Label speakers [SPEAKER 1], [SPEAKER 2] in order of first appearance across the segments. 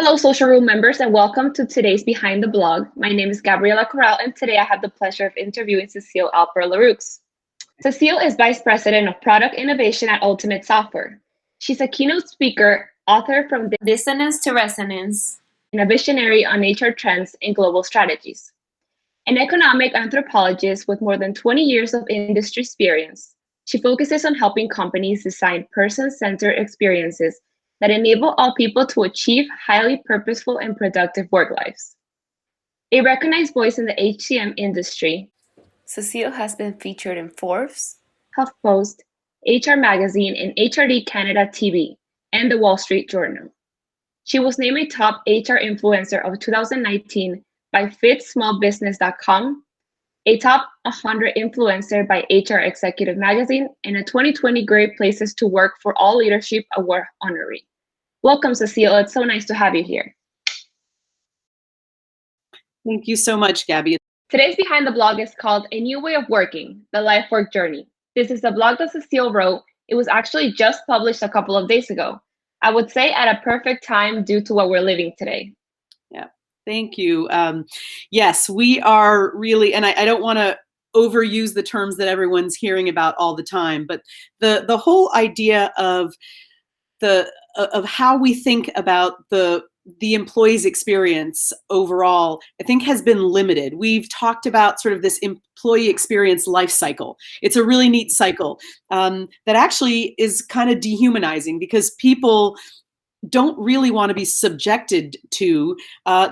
[SPEAKER 1] Hello, Social Room members, and welcome to today's Behind the Blog. My name is Gabriela Corral, and today I have the pleasure of interviewing Cecile Alper-Leroux. Cecile is Vice President of Product Innovation at Ultimate Software. She's a keynote speaker, author from Dissonance to Resonance, and a visionary on HR trends and global strategies. An economic anthropologist with more than 20 years of industry experience, she focuses on helping companies design person-centered experiences that enable all people to achieve highly purposeful and productive work lives. A recognized voice in the HCM industry, Cecile has been featured in Forbes, HuffPost, HR Magazine, and HRD Canada TV, and the Wall Street Journal. She was named a top HR influencer of 2019 by FitSmallBusiness.com, a top 100 influencer by HR Executive Magazine, and a 2020 Great Places to Work for All Leadership Award honoree. Welcome, Cecile. It's so nice to have you here.
[SPEAKER 2] Thank you so much, Gabby.
[SPEAKER 1] Today's Behind the Blog is called A New Way of Working, The Life Work Journey. This is the blog that Cecile wrote. It was actually just published a couple of days ago. I would say at a perfect time due to what we're living today.
[SPEAKER 2] Yeah, thank you. Yes, we are really, and I don't want to overuse the terms that everyone's hearing about all the time, but the whole idea of how we think about the employee's experience overall, I think has been limited. We've talked about sort of this employee experience life cycle. It's a really neat cycle that actually is kind of dehumanizing because people don't really want to be subjected to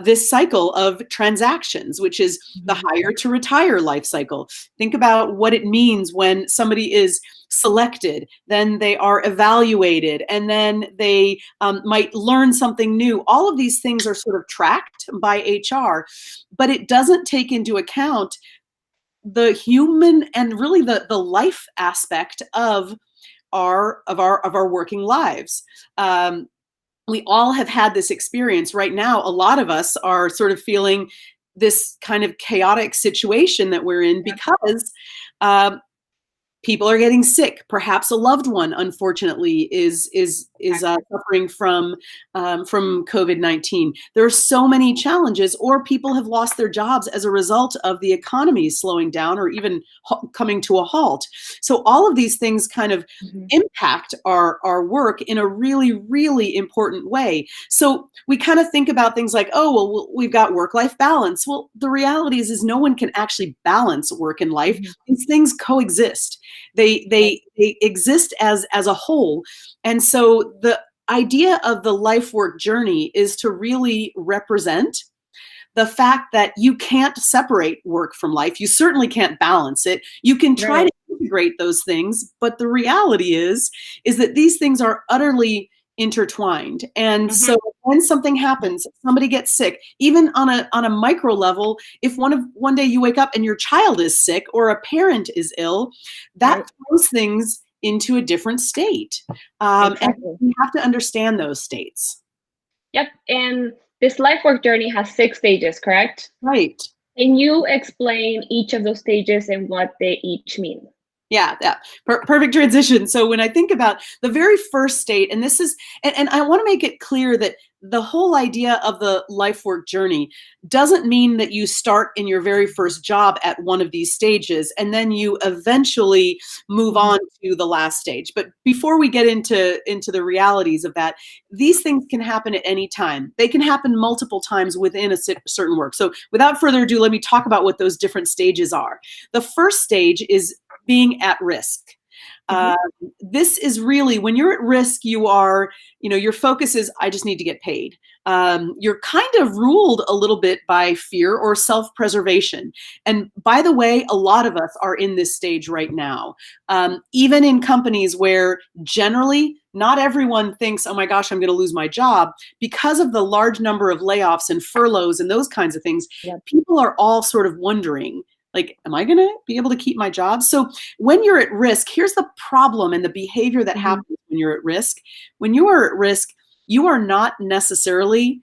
[SPEAKER 2] this cycle of transactions, which is the hire to retire life cycle. Think about what it means when somebody is selected, then they are evaluated, and then they might learn something new. All of these things are sort of tracked by HR, but it doesn't take into account the human and really the life aspect of our working lives. We all have had this experience. Right now, a lot of us are sort of feeling this kind of chaotic situation that we're in because people are getting sick. Perhaps a loved one, unfortunately, is suffering from COVID-19. There are so many challenges, or people have lost their jobs as a result of the economy slowing down or even coming to a halt. So all of these things kind of impact our work in a really, really important way. So we kind of think about things like, oh, well, we've got work-life balance. Well, the reality is no one can actually balance work and life. These things coexist. They exist as a whole. And so the idea of the life work journey is to really represent the fact that you can't separate work from life. You certainly can't balance it. You can try to integrate those things, but the reality is that these things are utterly intertwined. And so when something happens, somebody gets sick, even on a micro level, if one day you wake up and your child is sick or a parent is ill, that throws things into a different state. And you have to understand those states.
[SPEAKER 1] Yep. And this life work journey has 6 stages, correct?
[SPEAKER 2] Right.
[SPEAKER 1] Can you explain each of those stages and what they each mean?
[SPEAKER 2] Yeah. Perfect transition. So when I think about the very first state, and this is, and I want to make it clear that the whole idea of the life work journey doesn't mean that you start in your very first job at one of these stages and then you eventually move on to the last stage. But before we get into the realities of that, these things can happen at any time. They can happen multiple times within a certain work. So without further ado, let me talk about what those different stages are. The first stage is being at risk. This is really when you're at risk, you are, your focus is, I just need to get paid. You're kind of ruled a little bit by fear or self-preservation. And by the way, a lot of us are in this stage right now. Even in companies where generally not everyone thinks, oh my gosh, I'm going to lose my job, because of the large number of layoffs and furloughs and those kinds of things, people are all sort of wondering, like, am I going to be able to keep my job? So when you're at risk, here's the problem and the behavior that happens when you're at risk. When you are at risk, you are not necessarily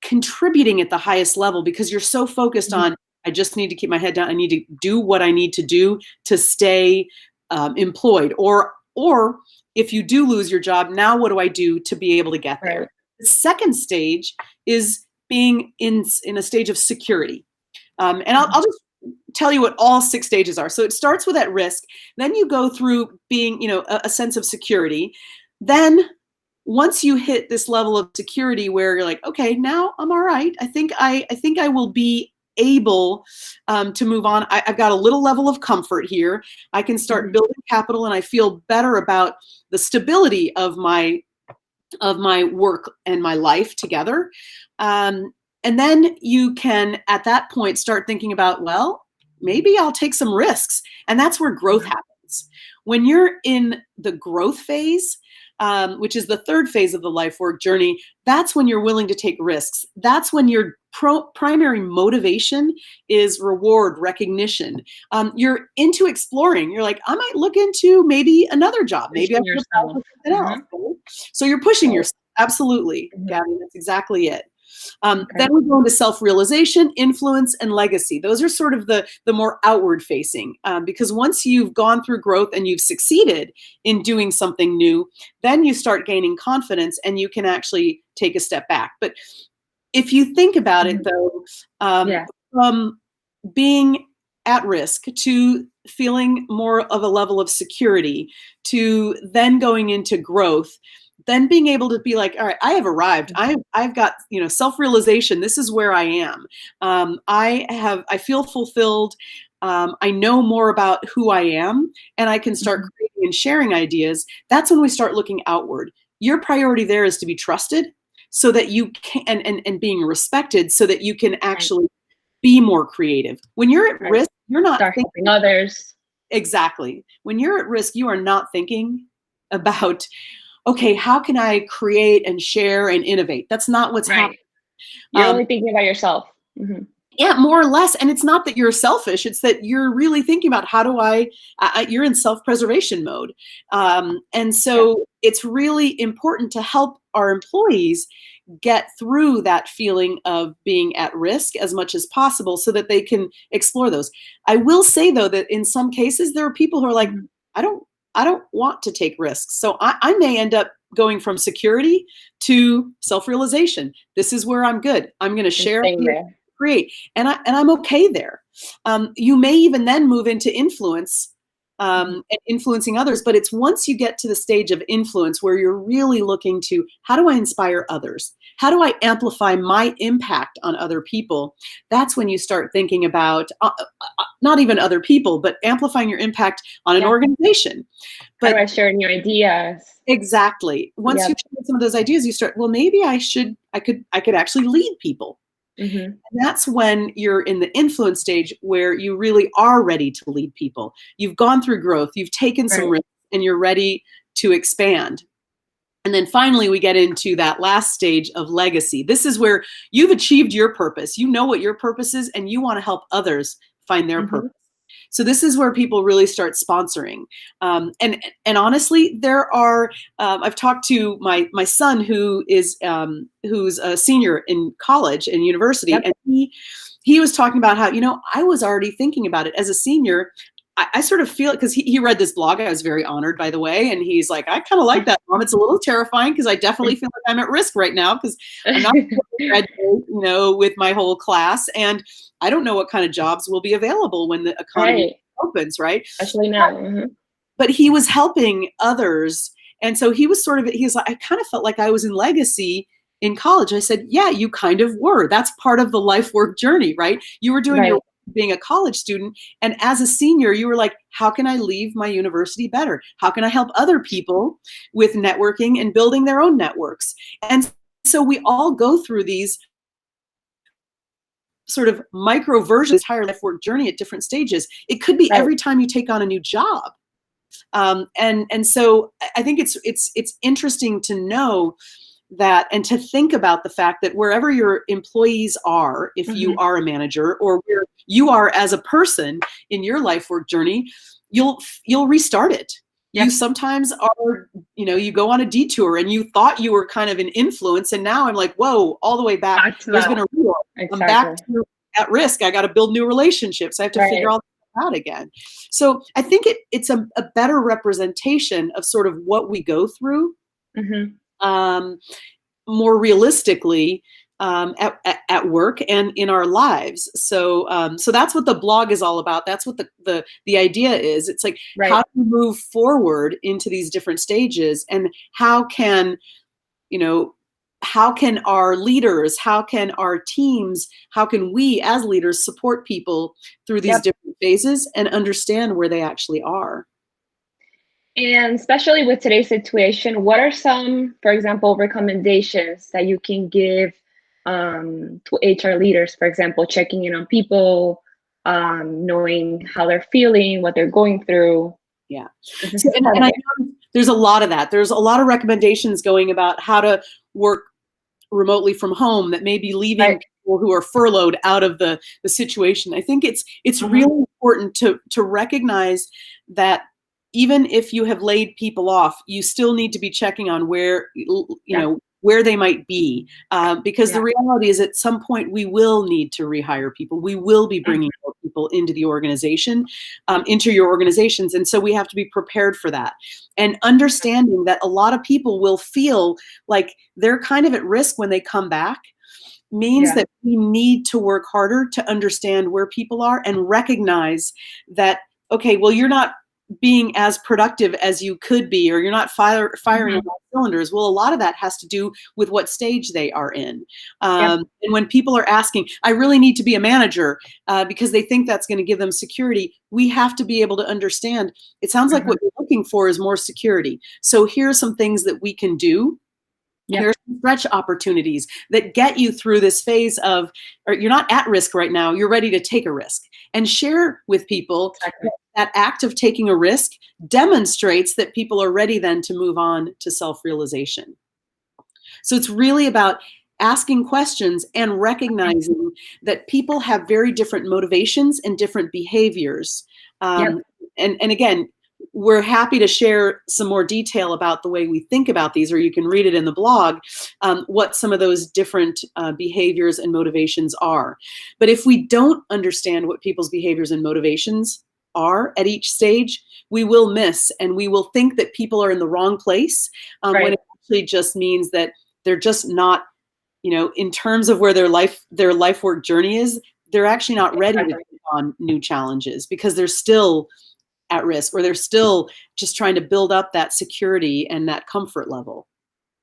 [SPEAKER 2] contributing at the highest level because you're so focused on, I just need to keep my head down. I need to do what I need to do to stay employed. Or if you do lose your job, now what do I do to be able to get there? The second stage is being in a stage of security. And I'll just tell you what all 6 stages are. So it starts with at risk. Then you go through being, a sense of security. Then once you hit this level of security where you're like, okay, now I'm all right. I think I will be able to move on. I've got a little level of comfort here. I can start building capital, and I feel better about the stability of my work and my life together. And then you can, at that point, start thinking about, well, maybe I'll take some risks. And that's where growth happens. When you're in the growth phase, which is the third phase of the life work journey, that's when you're willing to take risks. That's when your primary motivation is reward, recognition. You're into exploring. You're like, I might look into maybe another job. Maybe I could apply for something else. So you're pushing yourself. Absolutely, Gabby. That's exactly it. Then we go into self-realization, influence, and legacy. Those are sort of the more outward facing, because once you've gone through growth and you've succeeded in doing something new, then you start gaining confidence and you can actually take a step back. But if you think about it, though, from being at risk to feeling more of a level of security to then going into growth, then being able to be like, all right, I have arrived. I've got, self-realization. This is where I am. I feel fulfilled. I know more about who I am, and I can start creating and sharing ideas. That's when we start looking outward. Your priority there is to be trusted so that you can, and being respected so that you can actually be more creative. When you're at risk, you're not
[SPEAKER 1] thinking others.
[SPEAKER 2] Exactly. When you're at risk, you are not thinking about, okay, how can I create and share and innovate? That's not what's happening.
[SPEAKER 1] You're only thinking about yourself.
[SPEAKER 2] Yeah, more or less. And it's not that you're selfish. It's that you're really thinking about how do you're in self-preservation mode. And so it's really important to help our employees get through that feeling of being at risk as much as possible so that they can explore those. I will say, though, that in some cases, there are people who are like, I don't want to take risks. So I may end up going from security to self-realization. This is where I'm good. I'm going to share, create, and I'm okay there. You may even then move into influence and influencing others. But it's once you get to the stage of influence where you're really looking to, how do I inspire others? How do I amplify my impact on other people? That's when you start thinking about not even other people, but amplifying your impact on an organization.
[SPEAKER 1] But how do I share your ideas?
[SPEAKER 2] Exactly. Once you've shared some of those ideas, you start, well, maybe I could actually lead people. And that's when you're in the influence stage where you really are ready to lead people. You've gone through growth, you've taken some risks, and you're ready to expand. And then finally, we get into that last stage of legacy. This is where you've achieved your purpose. You know what your purpose is, and you want to help others find their purpose. So this is where people really start sponsoring. And honestly, there are, I've talked to my son who's a senior in college and university, and he was talking about how, I was already thinking about it as a senior. I sort of feel it because he read this blog. I was very honored, by the way. And he's like, I kind of like that, Mom. It's a little terrifying because I definitely feel like I'm at risk right now because I'm not graduate, with my whole class. And I don't know what kind of jobs will be available when the economy opens, right?
[SPEAKER 1] Especially now.
[SPEAKER 2] But he was helping others. And so he's like, I kind of felt like I was in legacy in college. I said, yeah, you kind of were. That's part of the life work journey, right? You were doing your being a college student. And as a senior, you were like, how can I leave my university better? How can I help other people with networking and building their own networks? And so we all go through these sort of micro versions, entire life work journey at different stages. It could be every time you take on a new job. And so I think it's interesting to know that and to think about the fact that wherever your employees are, if you are a manager, or where you are as a person in your life work journey, you'll restart it. You sometimes are, you go on a detour and you thought you were kind of an influence, and now I'm like, whoa, all the way back. There's been a real, I'm back to at risk. I got to build new relationships. I have to figure all that out again. So I think it's a better representation of sort of what we go through. more realistically at work and in our lives. So so that's what the blog is all about. That's what the idea is. It's like,
[SPEAKER 1] Right.
[SPEAKER 2] how do you move forward into these different stages, and how can, you know, how can our leaders, how can our teams, how can we as leaders support people through these
[SPEAKER 1] Yep.
[SPEAKER 2] different phases and understand where they actually are?
[SPEAKER 1] And especially with today's situation, what are some, for example, recommendations that you can give to HR leaders, for example, checking in on people, knowing how they're feeling, what they're going through?
[SPEAKER 2] Yeah.
[SPEAKER 1] This
[SPEAKER 2] So,
[SPEAKER 1] is part of
[SPEAKER 2] and I
[SPEAKER 1] it.
[SPEAKER 2] know there's a lot of that. There's a lot of recommendations going about how to work remotely from home that may be leaving
[SPEAKER 1] Right.
[SPEAKER 2] people who are furloughed out of the situation. I think it's
[SPEAKER 1] Uh-huh.
[SPEAKER 2] really important to recognize that even if you have laid people off, you still need to be checking on where, you
[SPEAKER 1] Yeah.
[SPEAKER 2] know, where they might be, because
[SPEAKER 1] Yeah.
[SPEAKER 2] the reality is at some point we will need to rehire people. We will be
[SPEAKER 1] Mhm.
[SPEAKER 2] bringing more people into the organization, into your organizations, and so we have to be prepared for that. And understanding that a lot of people will feel like they're kind of at risk when they come back means
[SPEAKER 1] Yeah.
[SPEAKER 2] that we need to work harder to understand where people are and recognize that, okay, well, you're not being as productive as you could be, or you're not firing on
[SPEAKER 1] Mhm.
[SPEAKER 2] all cylinders. Well, a lot of that has to do with what stage they are in.
[SPEAKER 1] Yep.
[SPEAKER 2] And when people are asking, I really need to be a manager, because they think that's going to give them security, we have to be able to understand, it sounds like
[SPEAKER 1] Mhm.
[SPEAKER 2] what you're looking for is more security. So here are some things that we can do.
[SPEAKER 1] Yep.
[SPEAKER 2] Here's some stretch opportunities that get you through this phase of, or you're not at risk right now, you're ready to take a risk. And share with people
[SPEAKER 1] Exactly.
[SPEAKER 2] that act of taking a risk demonstrates that people are ready then to move on to self-realization. So it's really about asking questions and recognizing that people have very different motivations and different behaviors.
[SPEAKER 1] Yep.
[SPEAKER 2] Um, and again, we're happy to share some more detail about the way we think about these, or you can read it in the blog, what some of those different behaviors and motivations are. But if we don't understand what people's behaviors and motivations are at each stage, we will miss, and we will think that people are in the wrong place, when
[SPEAKER 1] Right.
[SPEAKER 2] it actually just means that they're just not, in terms of where their life work journey is, they're actually not ready to
[SPEAKER 1] Exactly.
[SPEAKER 2] take on new challenges because they're still at risk, or they're still just trying to build up that security and that comfort level.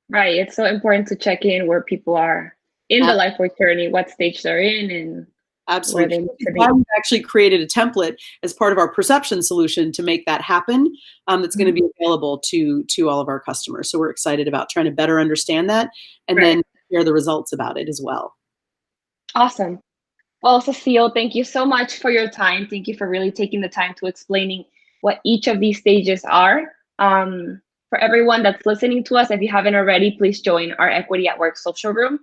[SPEAKER 1] Right. It's so important to check in where people are in the
[SPEAKER 2] Ab-
[SPEAKER 1] life work journey, what stage they're in, and where
[SPEAKER 2] Absolutely.
[SPEAKER 1] they need
[SPEAKER 2] It's
[SPEAKER 1] to
[SPEAKER 2] why
[SPEAKER 1] be.
[SPEAKER 2] we've actually created a template as part of our perception solution to make that happen. That's going to
[SPEAKER 1] Mhm.
[SPEAKER 2] be available to all of our customers. So we're excited about trying to better understand that and
[SPEAKER 1] Right.
[SPEAKER 2] then share the results about it as well.
[SPEAKER 1] Awesome. Well, Cecile, thank you so much for your time. Thank you for really taking the time to explaining what each of these stages are. For everyone that's listening to us, if you haven't already, please join our Equity at Work social room.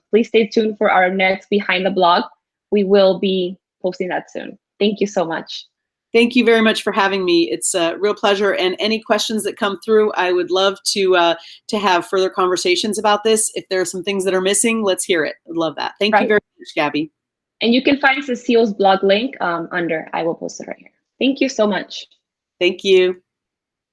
[SPEAKER 1] Please stay tuned for our next Behind the Blog. We will be posting that soon. Thank you so much.
[SPEAKER 2] Thank you very much for having me. It's a real pleasure. And any questions that come through, I would love to have further conversations about this. If there are some things that are missing, let's hear it. I'd love that. Thank you
[SPEAKER 1] Right.
[SPEAKER 2] very much, Gabby.
[SPEAKER 1] And you can find Cecile's blog link under, I will post it right here. Thank you so much.
[SPEAKER 2] Thank you.